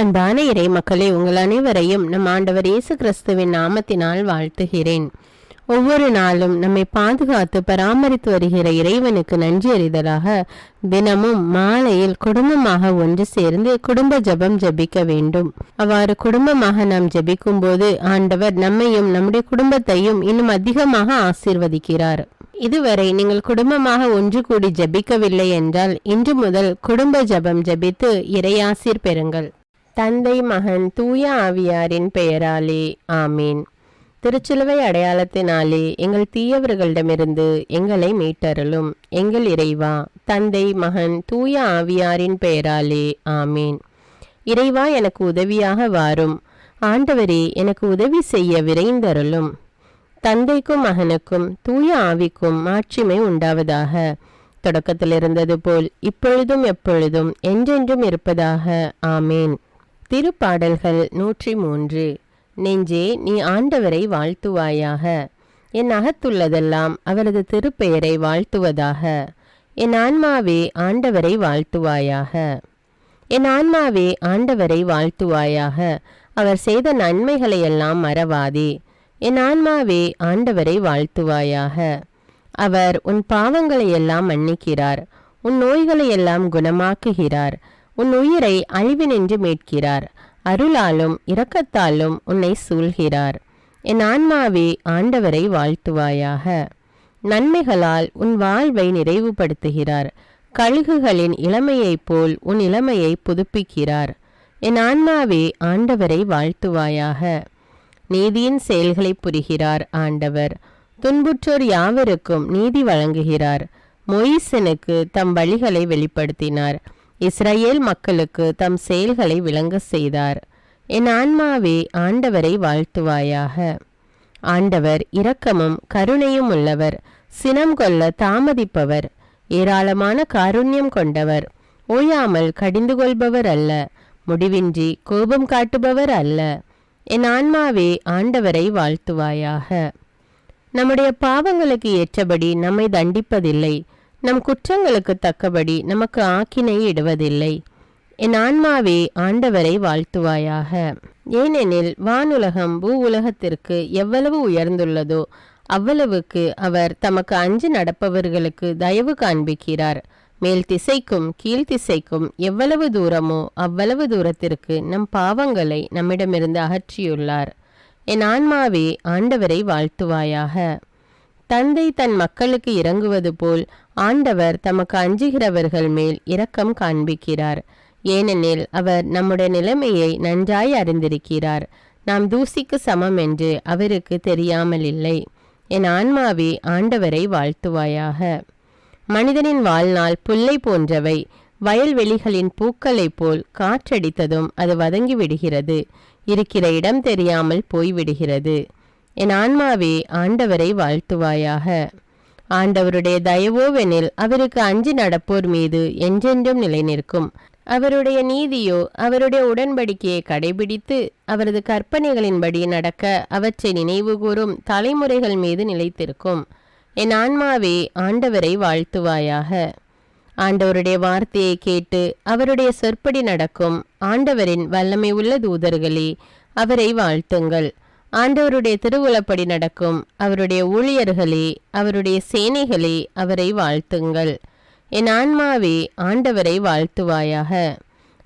அன்பான இறை மக்களே, உங்கள் அனைவரையும் நம் ஆண்டவர் இயேசு கிறிஸ்துவின் நாமத்தினால் வாழ்த்துகிறேன். ஒவ்வொரு நாளும் நம்மை பாதுகாத்து பராமரித்து வருகிற இறைவனுக்கு நன்றி அறிதலாக தினமும் மாலையில் குடும்பமாக ஒன்று சேர்ந்து குடும்ப ஜெபம் ஜெபிக்க வேண்டும். அவ்வாறு குடும்பமாக நாம் ஜெபிக்கும் போது ஆண்டவர் நம்மையும் நம்முடைய குடும்பத்தையும் இன்னும் அதிகமாக ஆசீர்வதிக்கிறார். இதுவரை நீங்கள் குடும்பமாக ஒன்று கூடி ஜெபிக்கவில்லை என்றால் இன்று முதல் குடும்ப ஜெபம் ஜெபித்து இறையாசீர் பெறுங்கள். தந்தை, மகன், தூய ஆவியாரின் பெயராலே ஆமீன். திருச்சிலுவை அடையாளத்தினாலே எங்கள் தீயவர்களிடமிருந்து எங்களை மீட்டருளும். எங்கள் இறைவா, தந்தை, மகன், தூய ஆவியாரின் பெயராலே ஆமீன். இறைவா, எனக்கு உதவியாக வாரும். ஆண்டவரே, எனக்கு உதவி செய்ய விரைந்தருளும். தந்தைக்கும் மகனுக்கும் தூய ஆவிக்கும் மாட்சிமை உண்டாவதாக. தொடக்கத்தில் இருந்தது போல் இப்பொழுதும் எப்பொழுதும் என்றென்றும் இருப்பதாக ஆமேன். திருப்பாடல்கள் 103. நெஞ்சே, நீ ஆண்டவரை வாழ்த்துவாயாக. என் அகத்துள்ளதெல்லாம் அவரது திருப்பெயரை வாழ்த்துவதாக. என் ஆன்மாவே ஆண்டவரை வாழ்த்துவாயாக. என் ஆன்மாவே ஆண்டவரை வாழ்த்துவாயாக. அவர் செய்த நன்மைகளையெல்லாம் மறவாதே. என் ஆன்மாவே ஆண்டவரை வாழ்த்துவாயாக. அவர் உன் பாவங்களையெல்லாம் மன்னிக்கிறார், உன் நோய்களையெல்லாம் குணமாக்குகிறார், உன் உயிரை அழிவினின்று மீட்கிறார், அருளாலும் இரக்கத்தாலும் உன்னை சூழ்கிறார். என் ஆன்மாவே ஆண்டவரை வாழ்த்துவாயாக. நன்மைகளால் உன் வாழ்வை நிறைவுபடுத்துகிறார், கழுகுகளின் இளமையைப் போல் உன் இளமையை புதுப்பிக்கிறார். என் ஆன்மாவே ஆண்டவரை வாழ்த்துவாயாக. நீதியின் செயல்களை புரிகிறார் ஆண்டவர், துன்புற்றோர் யாவருக்கும் நீதி வழங்குகிறார். மோயிசனுக்கு தம் வழிகளை வெளிப்படுத்தினார், இஸ்ரவேல் மக்களுக்கு தம் செயல்களை விளங்க செய்தார். என் ஆன்மாவே ஆண்டவரை வாழ்த்துவாயாக. ஆண்டவர் இரக்கமும் கருணையும் உள்ளவர், சினம் கொள்ள தாமதிப்பவர், ஏராளமான காருண்யம் கொண்டவர், ஓயாமல் கடிந்து கொள்பவர் அல்ல, முடிவின்றி கோபம் காட்டுபவர் அல்ல. என் ஆன்மாவே ஆண்டவரை வாழ்த்துவாயாக. நம்முடைய பாவங்களுக்கு ஏற்றபடி நம்மை தண்டிப்பதில்லை, நம் குற்றங்களுக்கு தக்கபடி நமக்கு ஆக்கினை இடுவதில்லை. என் ஆன்மாவே ஆண்டவரை வாழ்த்துவாயாக. ஏனெனில் வானுலகம் பூ உலகத்திற்கு எவ்வளவு உயர்ந்துள்ளதோ அவ்வளவுக்கு அவர் தமக்கு அஞ்சு நடப்பவர்களுக்கு தயவு காண்பிக்கிறார். மேல் திசைக்கும் கீழ்த்திசைக்கும் எவ்வளவு தூரமோ அவ்வளவு தூரத்திற்கு நம் பாவங்களை நம்மிடமிருந்து அகற்றியுள்ளார். என் ஆன்மாவே ஆண்டவரை வாழ்த்துவாயாக. தந்தை தன் மக்களுக்கு இரங்குவது போல் ஆண்டவர் தமக்கு அஞ்சுகிறவர்கள் மேல் இரக்கம் காண்பிக்கிறார். ஏனெனில் அவர் நம்முடைய நிலைமையை நன்றாய் அறிந்திருக்கிறார். நாம் தூசிக்கு சமம் என்று அவருக்கு தெரியாமல் இல்லை. என் ஆன்மாவே ஆண்டவரை வாழ்த்துவாயாக. மனிதனின் வாழ்நாள் புல்லை போன்றவை, வயல்வெளிகளின் பூக்களைப் போல் காற்றடித்ததும் அது வதங்கி விடுகிறது, இருக்கிற இடம் தெரியாமல் போய்விடுகிறது. என் ஆன்மாவே ஆண்டவரை வாழ்த்துவாயாக. ஆண்டவருடைய தயவோவெனில் அவருக்கு அஞ்சி நடப்போர் மீது என்றென்றும் நிலை நிற்கும். அவருடைய நீதியோ அவருடைய உடன்படிக்கையை கடைபிடித்து அவரது கற்பனைகளின்படி நடக்க அவற்றை நினைவு கூறும் தலைமுறைகள் மீது நிலைத்திருக்கும். என் ஆன்மாவே ஆண்டவரை வாழ்த்துவாயாக. ஆண்டவருடைய வார்த்தையை கேட்டு அவருடைய சொற்படி நடக்கும் ஆண்டவரின் வல்லமை உள்ள தூதர்களே, அவரை வாழ்த்துங்கள். ஆண்டவருடைய திருவுளப்படி நடக்கும் அவருடைய ஊழியர்களே, அவருடைய சேனைகளே, அவரை வாழ்த்துங்கள். என் ஆன்மாவே ஆண்டவரை வாழ்த்துவாயாக.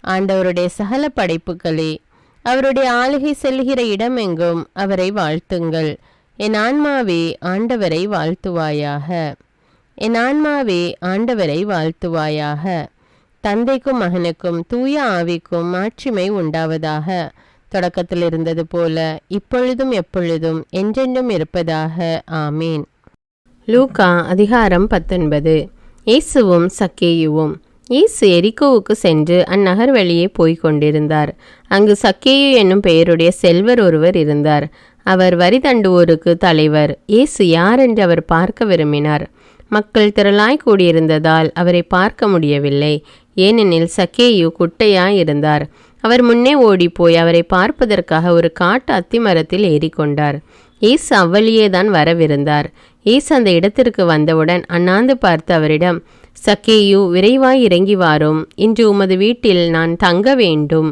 ஆண்டவருடைய சகல படைப்புகளே, அவருடைய ஆளுகை செல்கிற இடமெங்கும் அவரை வாழ்த்துங்கள். என் ஆன்மாவே ஆண்டவரை வாழ்த்துவாயாக. என் ஆன்மாவே ஆண்டவரை வாழ்த்துவாயாக. தந்தைக்கும் மகனுக்கும் தூய ஆவிக்கும் மாட்சிமை உண்டாவதாக. தொடக்கத்தில் இருந்தது போல இப்பொழுதும் எப்பொழுதும் என்றென்றும் இருப்பதாக ஆமீன். லூக்கா அதிகாரம் 19. இயேசுவும் சக்கேயுவும். இயேசு எரிகோவுக்கு சென்று அந்நகர் வழியே போய்க் கொண்டிருந்தார். அங்கு சக்கேயு என்னும் பெயருடைய செல்வர் ஒருவர் இருந்தார். அவர் வரி தண்டுவோருக்கு தலைவர். இயேசு யார் என்று அவர் பார்க்க விரும்பினார். மக்கள் திரளாய் கூடியிருந்ததால் அவரை பார்க்க முடியவில்லை. ஏனெனில் சக்கேயு குட்டையாய் இருந்தார். அவர் முன்னே ஓடிப்போய் அவரை பார்ப்பதற்காக ஒரு காட்டு அத்திமரத்தில் ஏறிக்கொண்டார். இயேசு அவ்வழியேதான் வரவிருந்தார். இயேசு அந்த இடத்திற்கு வந்தவுடன் அண்ணாந்து பார்த்து அவரிடம், சக்கேயு, விரைவாய் இறங்கி வாரும், இன்று உமது வீட்டில் நான் தங்க வேண்டும்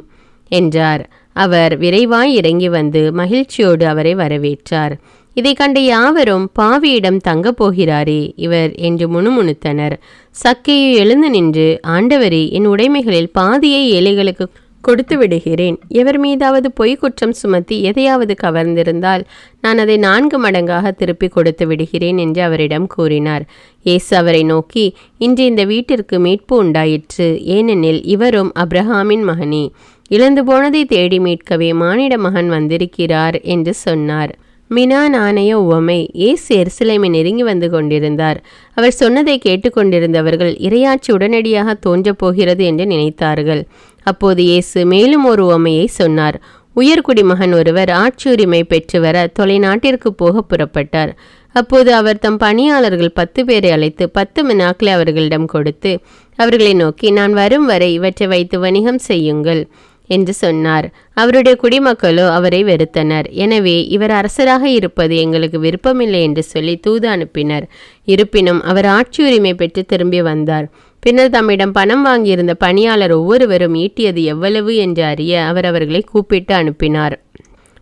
என்றார். அவர் விரைவாய் இறங்கி வந்து மகிழ்ச்சியோடு அவரை வரவேற்றார். இதை கண்ட யாவரும், பாவியிடம் தங்கப் போகிறாரே இவர் என்று முணுமுணுத்தனர். சக்கேயு எழுந்து நின்று, ஆண்டவரே, என் உடைமைகளில் பாதியை ஏழைகளுக்கு கொடுத்து விடுகிறேன். எவர் மீதாவது பொய் குற்றம் சுமத்தி எதையாவது கவர்ந்திருந்தால் நான் அதை 4 மடங்காக திருப்பி கொடுத்து விடுகிறேன் என்று அவரிடம் கூறினார். இயேசு அவரை நோக்கி, இன்று இந்த வீட்டிற்கு மீட்பு உண்டாயிற்று, ஏனெனில் இவரும் அப்ரஹாமின் மகனே. இழந்து போனதை தேடி மீட்கவே மானிட மகன் வந்திருக்கிறார் என்று சொன்னார். மினா நாணய உவமை. இயேசு எருசலேமை நெருங்கி வந்து கொண்டிருந்தார். அவர் சொன்னதை கேட்டுக்கொண்டிருந்தவர்கள் இறையாட்சி உடனடியாக தோன்றப் போகிறது என்று நினைத்தார்கள். அப்போது இயேசு மேலும் ஒரு உவமையை சொன்னார். உயர்குடி மகன் ஒருவர் ஆட்சி உரிமை பெற்று வர தொலைநாட்டிற்கு போக புறப்பட்டார். அப்போது அவர் தம் பணியாளர்கள் 10 பேரை அழைத்து 10 மினாக்களை அவர்களிடம் கொடுத்து அவர்களை நோக்கி, நான் வரும் வரை இவற்றை வைத்து வணிகம் செய்யுங்கள் என்று சொன்னார். அவருடைய குடிமக்களோ அவரை வெறுத்தனர். எனவே இவர் அரசராக இருப்பது எங்களுக்கு விருப்பமில்லை என்று சொல்லி தூது அனுப்பினர். இருப்பினும் அவர் ஆட்சி உரிமை பெற்று திரும்பி வந்தார். பின்னர் தம்மிடம் பணம் வாங்கியிருந்த பணியாளர் ஒவ்வொருவரும் ஈட்டியது எவ்வளவு என்று அறிய அவர் அவர்களை கூப்பிட்டு அனுப்பினார்.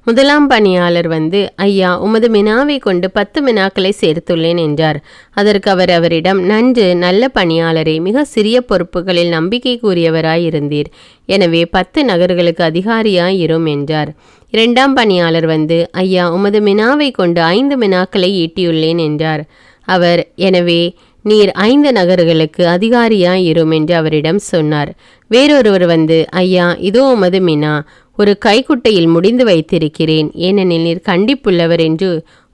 முதலாம் பணியாளர் வந்து, ஐயா, உமது மினாவை கொண்டு 10 மினாக்களை சேர்த்துள்ளேன் என்றார். அதற்கு அவர் அவரிடம், நன்று, நல்ல பணியாளரை, மிக சிறிய பொறுப்புகளில் நம்பிக்கை கூறியவராயிருந்தீர். எனவே 10 நகர்களுக்கு அதிகாரியாயிரும் என்றார். 2ஆம் பணியாளர் வந்து, ஐயா, உமது மினாவை கொண்டு 5 மினாக்களை ஈட்டியுள்ளேன் என்றார். அவர், எனவே நீர் 5 நகர்களுக்கு அதிகாரியாயிரும் என்று அவரிடம் சொன்னார். வேறொருவர் வந்து, ஐயா, இதோ உமது மினா, ஒரு கைக்குட்டையில் முடிந்து வைத்திருக்கிறேன். ஏனெனில் நீர் கண்டிப்புள்ளவர் என்று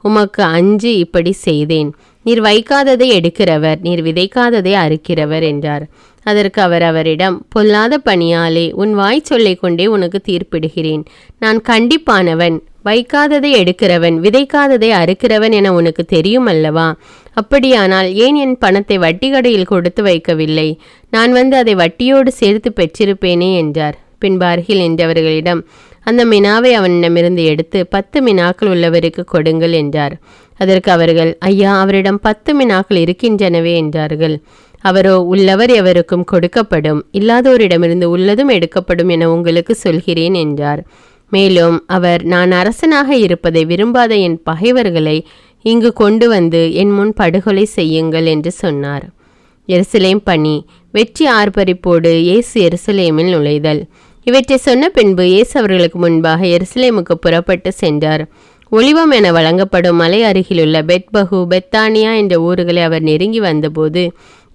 உமக்கு அஞ்சு இப்படி செய்தேன். நீர் வைக்காததை எடுக்கிறவர், நீர் விதைக்காததை அறுக்கிறவர் என்றார். அதற்கு அவர் அவரிடம், பொல்லாத பணியாளே, உன் வாய் சொல்லை கொண்டே உனக்கு தீர்ப்பிடுகிறேன். நான் கண்டிப்பானவன், வைக்காததை எடுக்கிறவன், விதைக்காததை அறுக்கிறவன் என உனக்கு தெரியும் அல்லவா? அப்படியானால் ஏன் என் பணத்தை வட்டி கடையில் கொடுத்து வைக்கவில்லை? நான் வந்து அதை வட்டியோடு சேர்த்து பெற்றிருப்பேனே என்றார். பின்பு அருகில் நின்றவர்களிடம், அந்த மினாவை அவனிடமிருந்து எடுத்து 10 மினாக்கள் உள்ளவருக்கு கொடுங்கள் என்றார். அதற்கு அவர்கள், ஐயா, அவரிடம் 10 மினாக்கள் இருக்கின்றனவே என்றார்கள். அவரோ, உள்ளவர் எவருக்கும் கொடுக்கப்படும், இல்லாதோரிடமிருந்து உள்ளதும் எடுக்கப்படும் என உங்களுக்கு சொல்கிறேன் என்றார். மேலும் அவர், நான் அரசனாக இருப்பதை விரும்பாத என் பகைவர்களை இங்கு கொண்டு வந்து என் முன் படுகொலை செய்யுங்கள் என்று சொன்னார். எருசலேம் பணி. வெற்றி ஆர்ப்பரிப்போடு இயேசு எருசலேமில் நுழைதல். இவற்றை சொன்ன பின்பு இயேசு அவர்களுக்கு முன்பாக எருசலேமுக்கு புறப்பட்டு சென்றார். ஒலிவம் என வழங்கப்படும் மலை அருகிலுள்ள பெத்பகு, பெத்தானியா என்ற ஊர்களை அவர் நெருங்கி வந்தபோது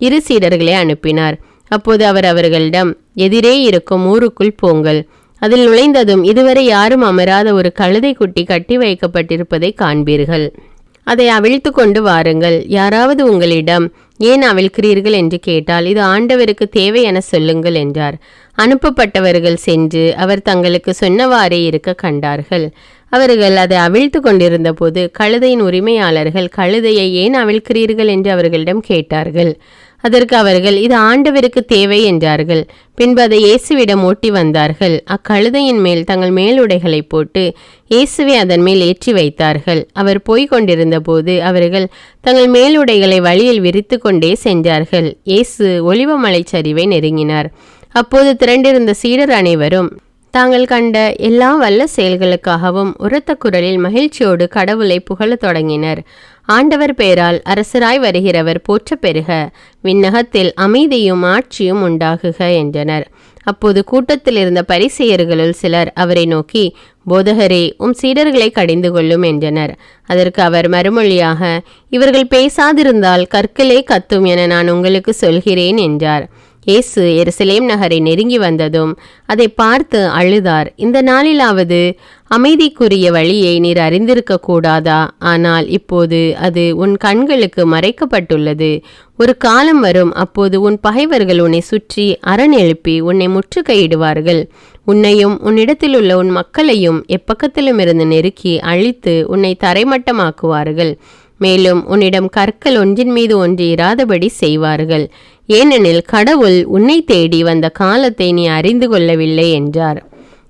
2 சீடர்களை அனுப்பினார். அப்போது அவர் அவர்களிடம், எதிரே இருக்கும் ஊருக்குள் போங்கள். அதில் நுழைந்ததும் இதுவரை யாரும் அமராத ஒரு கழுதை குட்டி கட்டி வைக்கப்பட்டிருப்பதை காண்பீர்கள். அதை அவிழ்த்து கொண்டு வாருங்கள். யாராவது உங்களிடம், ஏன் அவிழ்க்கிறீர்கள் என்று கேட்டால், இது ஆண்டவருக்கு தேவை என சொல்லுங்கள் என்றார். அனுப்பப்பட்டவர்கள் சென்று அவர் தங்களுக்கு சொன்னவாறே இருக்க கண்டார்கள். அவர்கள் அதை அவிழ்த்து கொண்டிருந்த போது கழுதையின் உரிமையாளர்கள், கழுதையை ஏன் அவிழ்க்கிறீர்கள் என்று அவர்களிடம் கேட்டார்கள். அதற்கு அவர்கள், இது ஆண்டவருக்கு தேவை என்றார்கள். பின்பு அதை இயேசுவிடம் ஓட்டி வந்தார்கள். அக்கழுதையின் மேல் தங்கள் மேலுடைகளை போட்டு இயேசுவை அதன் மேல் ஏற்றி வைத்தார்கள். அவர் போய்க் கொண்டிருந்த போது அவர்கள் தங்கள் மேலுடைகளை வழியில் விரித்து கொண்டே சென்றார்கள். இயேசு ஒலிவமலை சரிவை நெருங்கினார். அப்போது திரண்டிருந்த சீடர் அனைவரும் தாங்கள் கண்ட எல்லா வல்ல செயல்களுக்காகவும் உரத்த குரலில் மகிழ்ச்சியோடு கடவுளை புகழத் தொடங்கினர். ஆண்டவர் பெயரால் அரசராய் வருகிறவர் போற்ற பெறுக, விண்ணகத்தில் அமைதியும் ஆட்சியும் உண்டாகுக என்றனர். அப்போது கூட்டத்தில் இருந்த பரிசேயர்களுள் சிலர் அவரை நோக்கி, போதகரே, உம் சீடர்களை கடிந்து கொள்ளும் என்றனர். அதற்கு அவர் மறுமொழியாக, இவர்கள் பேசாதிருந்தால் கற்களே கத்தும் என நான் உங்களுக்கு சொல்கிறேன் என்றார். இயேசு எருசலேம் நகரை நெருங்கி வந்ததும் அதை பார்த்து அழுதார். இந்த நாளிலாவது அமைதிக்குரிய வழியை நீர் அறிந்திருக்க கூடாதா? ஆனால் இப்போது அது உன் கண்களுக்கு மறைக்கப்பட்டுள்ளது. ஒரு காலம் வரும், அப்போது உன் பகைவர்கள் உன்னை சுற்றி அரண் எழுப்பி உன்னை முற்றுகையிடுவார்கள். உன்னையும் உன்னிடத்தில் உள்ள உன் மக்களையும் எப்பக்கத்திலும் இருந்து நெருக்கி அழித்து உன்னை தரைமட்டமாக்குவார்கள். மேலும் உன்னிடம் கற்கள் ஒன்றின் மீது ஒன்று இராதபடி செய்வார்கள். ஏனெனில் கடவுள் உன்னை தேடி வந்த காலத்தை நீ அறிந்து கொள்ளவில்லை என்றார்.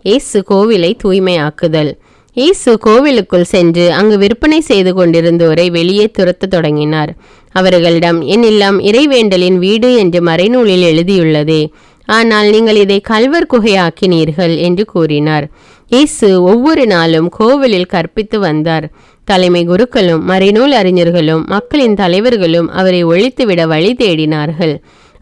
இயேசு கோவிலை தூய்மையாக்குதல். இயேசு கோவிலுக்குள் சென்று அங்கு விற்பனை செய்து கொண்டிருந்தோரை வெளியே துரத்த தொடங்கினார். அவர்களிடம், என் இல்லம் இறைவேண்டலின் வீடு என்று மறைநூலில் எழுதியுள்ளதே, ஆனால் நீங்கள் இதை கல்வர் குகையாக்கினீர்கள் என்று கூறினார். இயேசு ஒவ்வொரு நாளும் கோவிலில் கற்பித்து வந்தார். தலைமை குருக்களும் மறைநூல் அறிஞர்களும் மக்களின் தலைவர்களும் அவரை ஒழித்துவிட வழி தேடினார்கள்.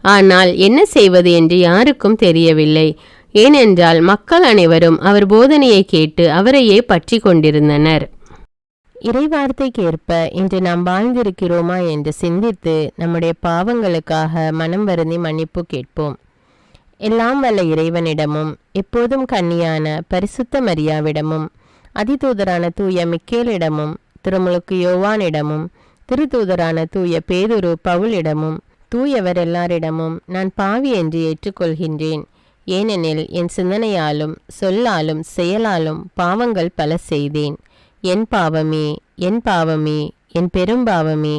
ஆனால் என்ன செய்வது என்று யாருக்கும் தெரியவில்லை. ஏனென்றால் மக்கள் அனைவரும் அவர் போதனையை கேட்டு அவரையே பற்றி கொண்டிருந்தனர். இறைவார்த்தைக்கேற்ப இன்று நாம் வாழ்ந்திருக்கிறோமா என்று சிந்தித்து நம்முடைய பாவங்களுக்காக மனம் வருந்தி மன்னிப்பு கேட்போம். எல்லாம் வல்ல இறைவனிடமும் எப்போதும் கன்னியான பரிசுத்த மரியாவிடமும் அதிதூதரான தூய மிக்கேலிடமும் திருமுழுக்கு யோவானிடமும் திருத்தூதரான தூய பேதுரு பவுலிடமும் தூயவர் எல்லாரிடமும் நான் பாவி என்று ஏற்றுக்கொள்கின்றேன். ஏனெனில் என் சிந்தனையாலும் சொல்லாலும் செயலாலும் பாவங்கள் பல செய்தேன். என் பாவமே, என் பாவமே, என் பெரும்பாவமே.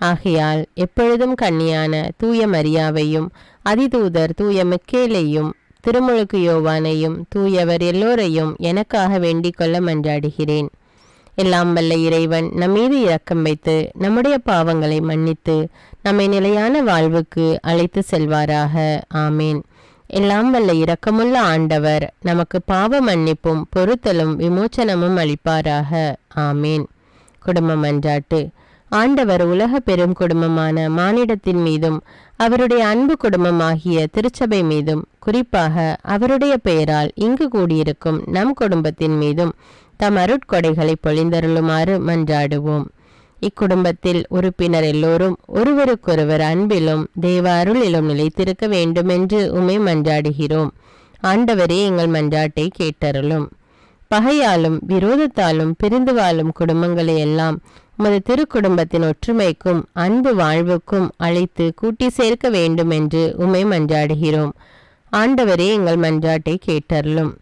ஆகையால் எப்பொழுதும் கன்னியான தூய மரியாவையும் அதிதூதர் தூய மிக்கேலையும் திருமுழுக்கு யோவானையும் தூயவர் எல்லோரையும் எனக்காக வேண்டிக் கொள்ள மன்றாடுகிறேன். எல்லாம் வல்ல இறைவன் நம்மீது இரக்கம் வைத்து நம்முடைய பாவங்களை மன்னித்து நம்மை நிலையான வாழ்வுக்கு அழைத்து செல்வாராக. ஆமேன். எல்லாம் வல்ல இரக்கமுள்ள ஆண்டவர் நமக்கு பாவ மன்னிப்பும் பொறுத்தலும் விமோச்சனமும் அளிப்பாராக. ஆமேன். குடும்ப மன்றாட்டு. ஆண்டவர் உலக பெரும் குடும்பமான மானிடத்தின் மீதும் அவருடைய அன்பு குடும்பமாகிய திருச்சபை மீதும் குறிப்பாக அவருடைய பெயரால் இங்கு கூடியிருக்கும் நம் குடும்பத்தின் மீதும் தம் அருட்கொடைகளை பொழிந்தருளுமாறு மன்றாடுவோம். இக்குடும்பத்தில் உறுப்பினர் எல்லோரும் ஒருவருக்கொருவர் அன்பிலும் தேவ அருளிலும் நிலைத்திருக்க வேண்டுமென்று உம்மை மன்றாடுகிறோம். ஆண்டவரே, எங்கள் மன்றாட்டை கேட்டருளும். பகையாலும் விரோதத்தாலும் பிரிந்து வாழும் குடும்பங்களை எல்லாம் உமது திருக்குடும்பத்தின் ஒற்றுமைக்கும் அன்பு வாழ்வுக்கும் அழைத்து கூட்டி சேர்க்க வேண்டும் என்று உம்மை மன்றாடுகிறோம். ஆண்டவரே, எங்கள் மன்றாட்டை கேட்டருளும்.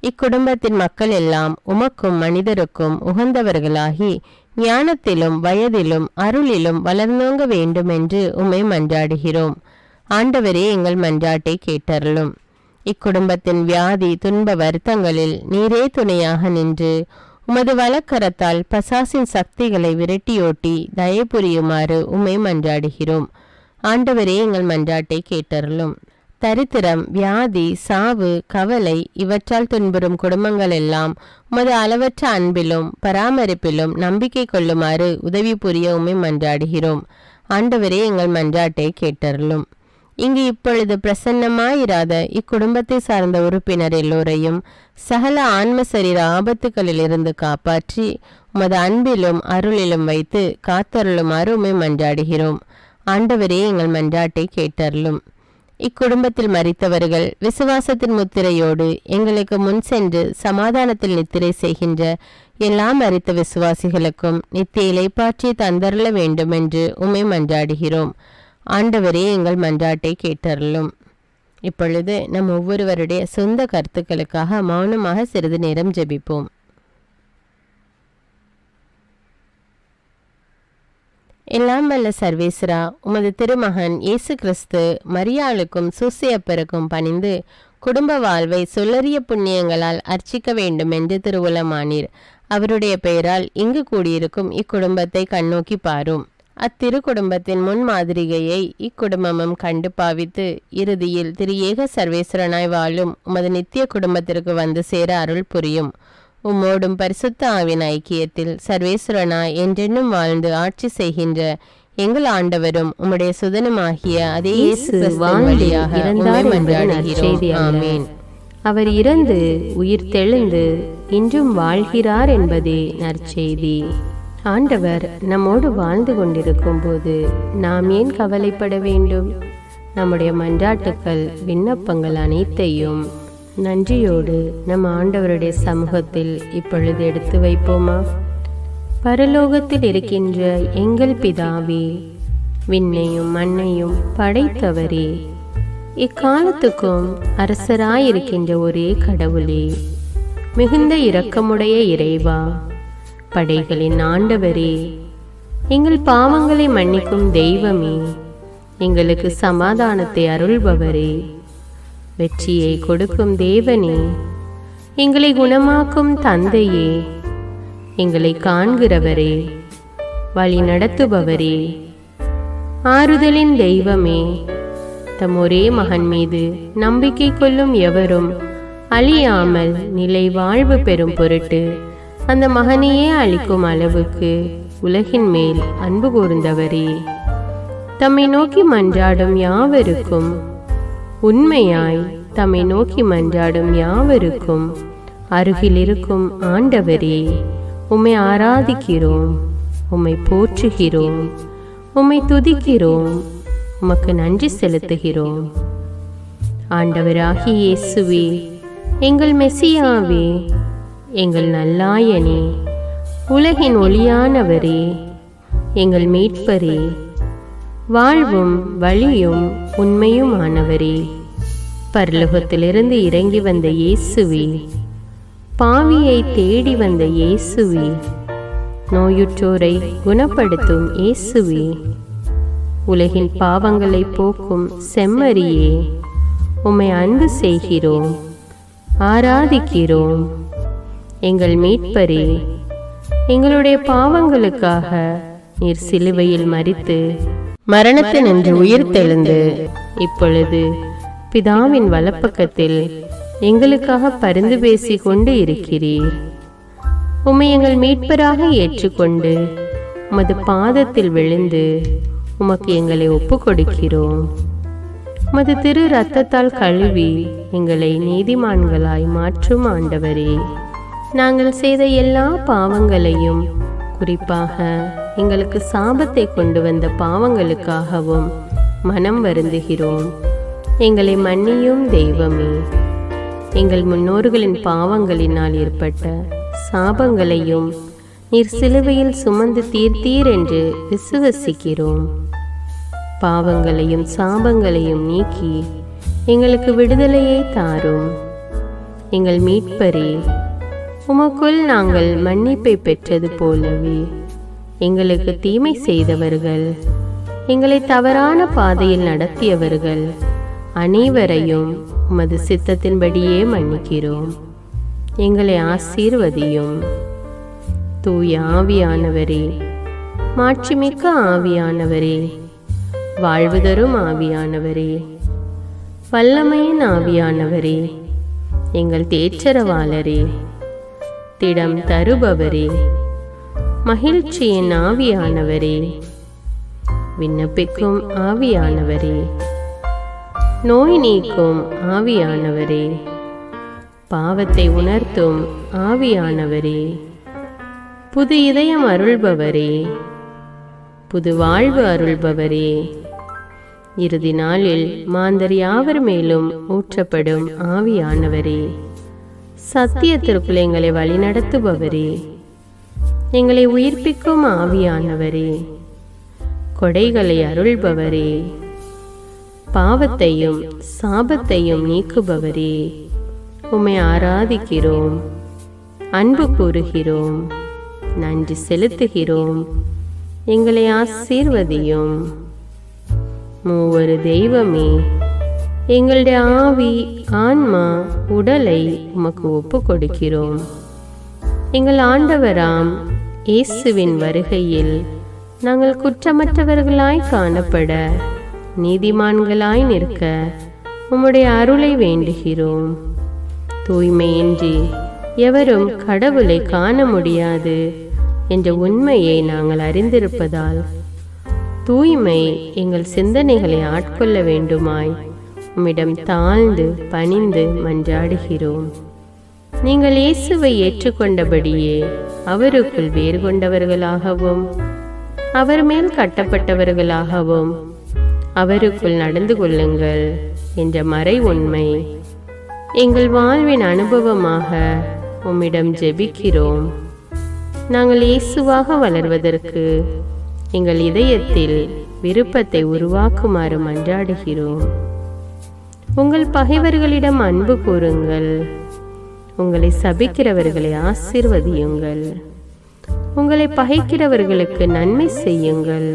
இக்குடும்பத்தின் மக்கள் எல்லாம் உமக்கும் மனிதருக்கும் உகந்தவர்களாகி ஞானத்திலும் வயதிலும் அருளிலும் வளர்ந்தோங்க வேண்டும் என்று உம்மை மன்றாடுகிறோம். ஆண்டவரே, எங்கள் மன்றாட்டை கேட்டருளும். இக்குடும்பத்தின் வியாதி துன்ப வருத்தங்களில் நீரே துணையாக நின்று உமது வலக்கரத்தால் பசாசின் சக்திகளை விரட்டியோட்டி தயை புரியுமாறு உம்மை மன்றாடுகிறோம். ஆண்டவரே, எங்கள் மன்றாட்டை கேட்டருளும். தரித்திரம், வியாதி, சாவு, கவலை இவற்றால் துன்புறும் குடும்பங்கள் எல்லாம் உமது அளவற்ற அன்பிலும் பராமரிப்பிலும் நம்பிக்கை கொள்ளுமாறு உதவி புரிய உம்மை மன்றாடுகிறோம். ஆண்டவரே, எங்கள் மன்றாட்டை கேட்டருளும். இங்கு இப்பொழுது பிரசன்னமாயிராத இக்குடும்பத்தை சார்ந்த உறுப்பினர் எல்லோரையும் சகல ஆன்ம சரீர ஆபத்துக்களிலிருந்து காப்பாற்றி உமது அன்பிலும் அருளிலும் வைத்து காத்தருளுமாறு உம்மை மன்றாடுகிறோம். ஆண்டவரே, எங்கள் மன்றாட்டை கேட்டருளும். இக்குடும்பத்தில் மரித்தவர்கள் விசுவாசத்தின் முத்திரையோடு எங்களுக்கு முன் சென்று சமாதானத்தில் நித்திரை செய்கின்ற எல்லா மரித்த விசுவாசிகளுக்கும் நித்திய இலைப்பாற்றி தந்தருள வேண்டும் என்று உம்மை மன்றாடுகிறோம். ஆண்டவரே, எங்கள் மன்றாட்டை கேட்டருளும். இப்பொழுது நம் ஒவ்வொருவருடைய சொந்த கருத்துக்களுக்காக மௌனமாக சிறிது நேரம் ஜெபிப்போம். எல்லாம் வல்ல சர்வேஸ்வரா, உமது திருமகன் இயேசு கிறிஸ்து மரியாளுக்கும் சூசையப்பருக்கும் பணிந்து குடும்ப வாழ்வை சொல்லறிய புண்ணியங்களால் அர்ச்சிக்க வேண்டும் என்று திருவுளமானீர். அவருடைய பெயரால் இங்கு கூடியிருக்கும் இக்குடும்பத்தை கண்ணோக்கி பாரும். அத்திரு குடும்பத்தின் முன்மாதிரிகையை இக்குடும்பமும் கண்டு பாவித்து இறுதியில் திரு ஏக சர்வேஸ்வரனாய் வாழும் உமது நித்திய குடும்பத்திற்கு வந்து சேர அருள் புரியும். உம்மோடும் பரிசுத்த ஆவின் ஐக்கியத்தில் சர்வேஸ்வரனாய் என்றென்னும் வாழ்ந்து ஆட்சி செய்கின்ற எங்கள் ஆண்டவரும் உம்முடைய சுதனுமாகிய அதே வழியாக ஆமேன். அவர் இறந்து உயிர் தெழுந்து இன்றும் வாழ்கிறார் என்பதே நற்செய்தி. ஆண்டவர் நம்மோடு வாழ்ந்து கொண்டிருக்கும் போது நாம் ஏன் கவலைப்பட வேண்டும்? நம்முடைய மன்றாட்டுக்கள் விண்ணப்பங்கள் அனைத்தையும் நன்றியோடு நம் ஆண்டவருடைய சமூகத்தில் இப்பொழுது எடுத்து வைப்போமா? பரலோகத்தில் இருக்கின்ற எங்கள் பிதாவே, விண்ணையும் மண்ணையும் படைத்தவரே, இக்காலத்துக்கும் அரசராயிருக்கின்ற ஒரே கடவுளே, மிகுந்த இரக்கமுடைய இறைவா, படைகளின் ஆண்டவரே, எங்கள் பாவங்களை மன்னிக்கும் தெய்வமே, எங்களுக்கு சமாதானத்தை அருள்பவரே, வெற்றியை கொடுக்கும் தேவனே, எங்களை குணமாக்கும் தந்தையே, எங்களை காண்கிறவரே, வழி நடத்துபவரே, ஆறுதலின் தெய்வமே, தம் ஒரே மகன் மீது நம்பிக்கை கொள்ளும் எவரும் அழியாமல் நிலை வாழ்வு பெறும் பொருட்டு அந்த மகனையே அளிக்கும் அளவுக்கு உலகின் மேல் அன்பு கூர்ந்தவரே, தம்மை நோக்கி மன்றாடும் யாவருக்கும் உண்மையாய் தம்மை நோக்கி மன்றாடும் யாவருக்கும் அருகில் இருக்கும் ஆண்டவரே, உம்மை ஆராதிக்கிறோம், உம்மை போற்றுகிறோம், உம்மை துதிக்கிறோம், உமக்கு நன்றி செலுத்துகிறோம். ஆண்டவராகிய இயேசுவே, எங்கள் மெசியாவே, எங்கள் நல்லாயனே, உலகின் ஒளியானவரே, எங்கள் மீட்பரே, வாழ்வும் வழியும் உண்மையுமானவரே, பரலோகத்திலிருந்து இறங்கி வந்த இயேசுவே, பாவியை தேடி வந்த இயேசுவே, நோயுற்றோரை குணப்படுத்தும் இயேசுவே, உலகின் பாவங்களை போக்கும் செம்மறியே, உம்மை அன்பு செய்கிறோம், ஆராதிக்கிறோம். எங்கள் மீட்பரே, எங்களுடைய பாவங்களுக்காக நீர் சிலுவையில் மரித்து மரணத்தினின்று உயிர்த்தெழுந்து இப்பொழுது பிதாவின் வலப்பக்கத்தில் எங்களுக்காக பரிந்து பேசி கொண்டு இருக்கிறீர். உம்மை எங்கள் மீட்பராக ஏற்றுக்கொண்டு உமது பாதத்தில் விழுந்து உமக்கு எங்களை ஒப்பு கொடுக்கிறோம். உமது திரு இரத்தத்தால் கழுவி எங்களை நீதிமான்களாய் மாற்றும் ஆண்டவரே, நாங்கள் செய்த எல்லா பாவங்களையும், குறிப்பாக எங்களுக்கு சாபத்தை கொண்டு வந்த பாவங்களுக்காகவும் மனம் வருந்துகிறோம். எங்களை மன்னியும் தெய்வமே. எங்கள் முன்னோர்களின் பாவங்களினால் ஏற்பட்ட சாபங்களையும் நீர் சிலுவையில் சுமந்து தீர்த்தீர் என்று விசுவசிக்கிறோம். பாவங்களையும் சாபங்களையும் நீக்கி எங்களுக்கு விடுதலையை தாரும். எங்கள் மீட்பரே, உமக்குள் நாங்கள் மன்னிப்பை பெற்றது போலவே எங்களுக்கு தீமை செய்தவர்கள், எங்களை தவறான பாதையில் நடத்தியவர்கள் அனைவரையும் உமது சித்தத்தின்படியே மன்னிக்கிறோம். எங்களை ஆசீர்வதியும். தூய ஆவியானவரே, மாட்சிமிக்க ஆவியானவரே, வாழ்வு தரும் ஆவியானவரே, வல்லமையின் ஆவியானவரே, எங்கள் தேற்றரவாளரே, திடம் தருபவரே, மகிழ்ச்சியின் ஆவியானவரே, விண்ணப்பிக்கும் ஆவியானவரே, நோய் நீக்கும் ஆவியானவரே, பாவத்தை உணர்த்தும் ஆவியானவரே, புது இதயம் அருள்பவரே, புது வாழ்வு அருள்பவரே, இறுதி நாளில் மாந்தர் யாவர் மேலும் ஊற்றப்படும் ஆவியானவரே, சத்தியத்திற்குள் எங்களை வழிநடத்துபவரே, எங்களை உயிர்ப்பிக்கும் ஆவியானவரே, கொடைகளை அருள்பவரே, பாவத்தையும் சாபத்தையும் நீக்குபவரே, உம்மை ஆராதிக்கிறோம், அன்பு கூறுகிறோம், நன்றி செலுத்துகிறோம். எங்களை ஆசீர்வதியும். மூவரு தெய்வமே, எங்களுடைய ஆவி, ஆன்மா, உடலை உமக்கு ஒப்பு கொடுக்கிறோம். எங்கள் ஆண்டவராம் இயேசுவின் வருகையில் நாங்கள் குற்றமற்றவர்களாய் காணப்பட, நீதிமான்களாய் நிற்க உம்முடைய அருளை வேண்டுகிறோம். தூய்மையின்றி எவரும் கடவுளை காண முடியாது என்ற உண்மையை நாங்கள் அறிந்திருப்பதால் தூய்மை எங்கள் சிந்தனைகளை ஆட்கொள்ள வேண்டுமாய் உம்மிடம் தாழ்ந்து பணிந்து மன்றாடுகிறோம். நீங்கள் இயேசுவை ஏற்றுக்கொண்டபடியே அவருக்குள் வேறு கொண்டவர்களாகவும் அவர் மேல் கட்டப்பட்டவர்களாகவும் அவருக்குள் நடந்து கொள்ளுங்கள் என்ற மறை உண்மை எங்கள் வாழ்வின் அனுபவமாக உம்மிடம் ஜெபிக்கிறோம். நாங்கள் இயேசுவாக வளர்வதற்கு எங்கள் இதயத்தில் விருப்பத்தை உருவாக்குமாறு மன்றாடுகிறோம். உங்கள் பகைவர்களிடம் அன்பு கூறுங்கள், உங்களை சபிக்கிறவர்களை ஆசீர்வதியுங்கள், உங்களை பகைக்கிறவர்களுக்கு நன்மை செய்யுங்கள்,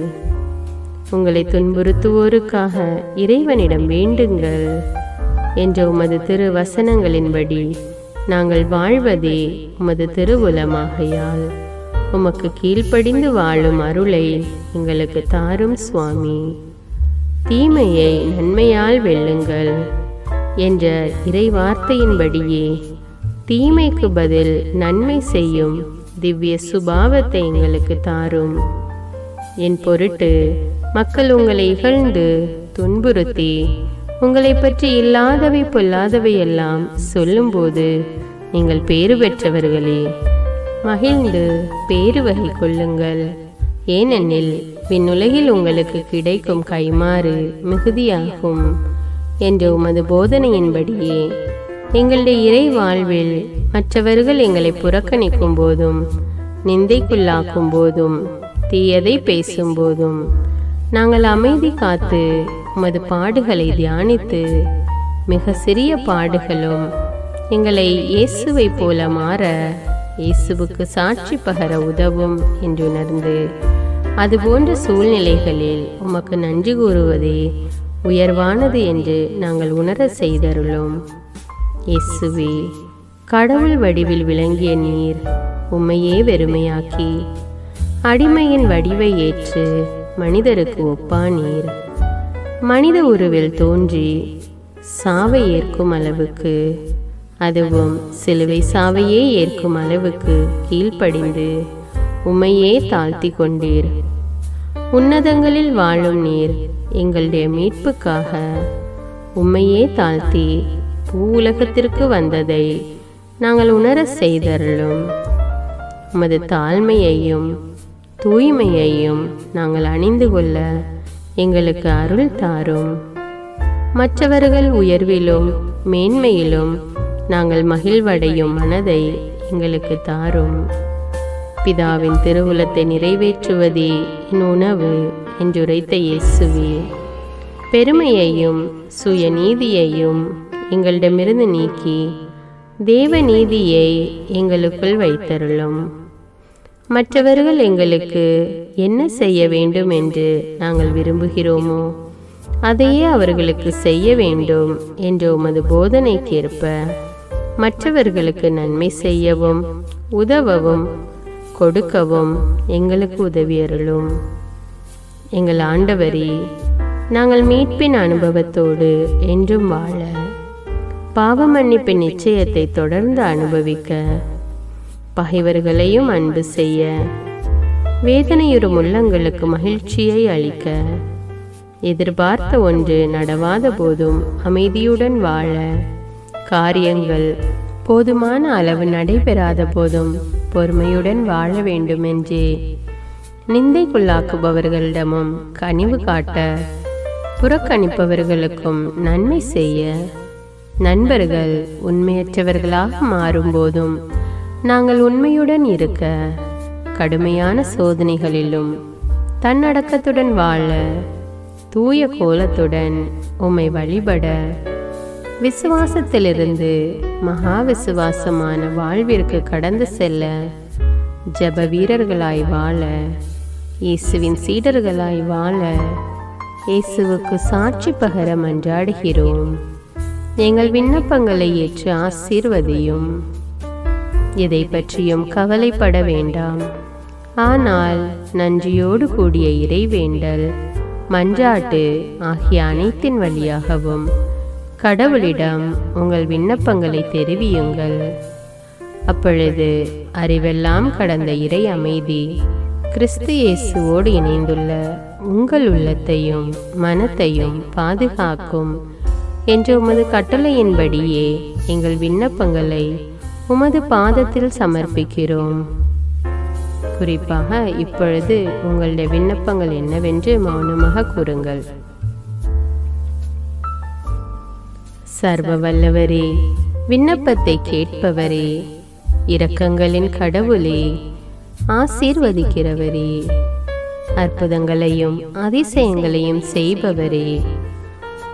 உங்களை துன்புறுத்துவோருக்காக இறைவனிடம் வேண்டுங்கள் என்ற உமது திரு வசனங்களின்படி நாங்கள் வாழ்வதே உமது திருவுலமாகையால் உமக்கு கீழ்ப்படிந்து வாழும் அருளை எங்களுக்கு தாரும் சுவாமி. தீமையை நன்மையால் வெல்லுங்கள் என்ற இறைவார்த்தையின்படியே தீமைக்கு பதில் நன்மை செய்யும் திவ்ய சுபாவத்தை எங்களுக்கு தாரும். என் பொருட்டு மக்கள் உங்களை இகழ்ந்து துன்புறுத்தி உங்களை பற்றி இல்லாதவை பொல்லாதவை எல்லாம் சொல்லும்போது நீங்கள் பேறு பெற்றவர்களே, மகிழ்ந்து பேறு வகை கொள்ளுங்கள். ஏனெனில் விண்ணுலகில் உங்களுக்கு கிடைக்கும் கைமாறு மிகுதியாகும் என்ற உமது போதனையின்படியே எங்களுடைய இறை வாழ்வில் மற்றவர்கள் எங்களை புறக்கணிக்கும் போதும் நிந்தைக்குள்ளாக்கும் போதும் தீயதை பேசும் போதும் நாங்கள் அமைதி காத்து உமது பாடுகளை தியானித்து மிக சிறிய பாடுகளும் எங்களை இயேசுவை போல மாற இயேசுவுக்கு சாட்சி பகர உதவும் என்றுணர்ந்து அதுபோன்ற சூழ்நிலைகளில் உமக்கு நன்றி கூறுவதே உயர்வானது என்று நாங்கள் உணர செய்தருளும். இயேசுவே, கடவுள் வடிவில் விளங்கிய நீர் உம்மையே வெறுமையாக்கி அடிமையின் வடிவை ஏற்று மனிதருக்கு ஒப்பானீர். மனித உருவில் தோன்றி சாவை ஏற்கும் அளவுக்கு, அதுவும் சிலுவை சாவையே ஏற்கும் அளவுக்கு கீழ்ப்படிந்து உம்மையே தாழ்த்தி கொண்டீர். உன்னதங்களில் வாழும் நீர் எங்களுடைய மீட்புக்காக உம்மையே தாழ்த்தி பூவுலகத்திற்கு வந்ததை நாங்கள் உணர செய்தருளும். உமது தாழ்மையையும் தூய்மையையும் நாங்கள் அணிந்து கொள்ள எங்களுக்கு அருள் தாரும். மற்றவர்கள் உயர்விலும் மேன்மையிலும் நாங்கள் மகிழ்வடையும் மனதை எங்களுக்கு தாரும். பிதாவின் திருவுளத்தை நிறைவேற்றுவதே என் உணவு என்றுரைத்த இயேசுவே, பெருமையையும் சுயநீதியையும் எங்களிடமிருந்து நீக்கி தேவ நீதியை எங்களுக்குள் வைத்தருளும். மற்றவர்கள் எங்களுக்கு என்ன செய்ய வேண்டும் என்று நாங்கள் விரும்புகிறோமோ அதையே அவர்களுக்கு செய்ய வேண்டும் என்ற உமது போதனைக்கேற்ப மற்றவர்களுக்கு நன்மை செய்யவும் உதவவும் கொடுக்கவும் எங்களுக்கு உதவியருளும். எங்கள் ஆண்டவரே, நாங்கள் மீட்பின் அனுபவத்தோடு என்றும் வாழ, பாவ மன்னிப்பின் நிச்சயத்தை தொடர்ந்து அனுபவிக்க, பகைவர்களையும் அன்பு செய்ய, வேதனையுறும் உள்ளங்களுக்கு மகிழ்ச்சியை அளிக்க, எதிர்பார்த்த ஒன்று நடவாத போதும் அமைதியுடன் வாழ, காரியங்கள் போதுமான அளவு நடைபெறாத போதும் பொறுமையுடன் வாழ வேண்டும் என்றே நிந்தைக்குள்ளாக்குபவர்களிடமும் கனிவு காட்ட, புறக்கணிப்பவர்களுக்கும் நன்மை செய்ய, நண்பர்கள் உண்மையற்றவர்களாக மாறும்போதும் நாங்கள் உண்மையுடன் இருக்க, கடுமையான சோதனைகளிலும் தன்னடக்கத்துடன் வாழ, தூய கோலத்துடன் உம்மை வழிபட, விசுவாசத்திலிருந்து மகா விசுவாசமான வாழ்விற்கு கடந்து செல்ல, ஜப வீரர்களாய் வாழ, இயேசுவின் சீடர்களாய் வாழ, இயேசுவுக்கு சாட்சி பகர மன்றாடுகிறோம். எங்கள் விண்ணப்பங்களை ஏற்று ஆசீர்வதியும். எதை பற்றியும் கவலைப்பட வேண்டாம். ஆனால் நன்றியோடு கூடிய இறைவேண்டல், மன்றாட்டு ஆகிய அனைத்தின் வழியாகவும் கடவுளிடம் உங்கள் விண்ணப்பங்களை தெரிவியுங்கள். அப்பொழுது அறிவெல்லாம் கடந்த இறை அமைதி கிறிஸ்து இயேசுவோடு இணைந்துள்ள உங்கள் உள்ளத்தையும் மனத்தையும் பாதுகாக்கும் என்ற உமது கட்டளையின்படியே எங்கள் விண்ணப்பங்களை உமது பாதத்தில் சமர்ப்பிக்கிறோம். குறிப்பாக இப்பொழுது உங்களுடைய விண்ணப்பங்கள் என்னவென்று மௌனமாக கூறுங்கள். சர்வ வல்லவரே, விண்ணப்பத்தை கேட்பவரே, இரக்கங்களின் கடவுளே, ஆசீர்வதிக்கிறவரே, அற்புதங்களையும் அதிசயங்களையும் செய்பவரே,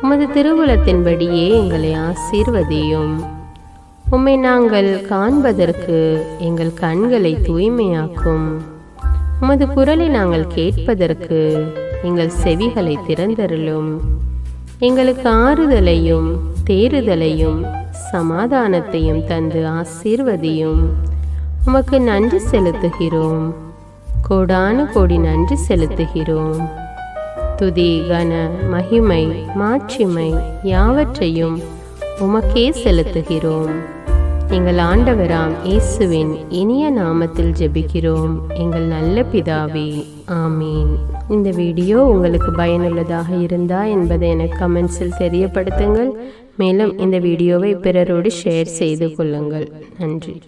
உமது திருவுளத்தின்படியே எங்களை ஆசீர்வதியும். உம்மை நாங்கள் காண்பதற்கு எங்கள் கண்களை தூய்மையாக்கும். உமது குரலை நாங்கள் கேட்பதற்கு எங்கள் செவிகளை திறந்தருளும். எங்களுக்கு ஆறுதலையும் தேறுதலையும் சமாதானத்தையும் தந்து ஆசீர்வதியும். உமக்கு நன்றி செலுத்துகிறோம். கோடானு கோடி நன்றி செலுத்துகிறோம். துதி, கன, மகிமை, மாட்சிமை யாவற்றையும் உமக்கே செலுத்துகிறோம். எங்கள் ஆண்டவராம் இயேசுவின் இனிய நாமத்தில் ஜெபிக்கிறோம் எங்கள் நல்ல பிதாவே, ஆமீன். இந்த வீடியோ உங்களுக்கு பயனுள்ளதாக இருந்தா என்பதை எனக்கு கமெண்ட்ஸில் தெரியப்படுத்துங்கள். மேலும் இந்த வீடியோவை பிறரோடு ஷேர் செய்து கொள்ளுங்கள். நன்றி.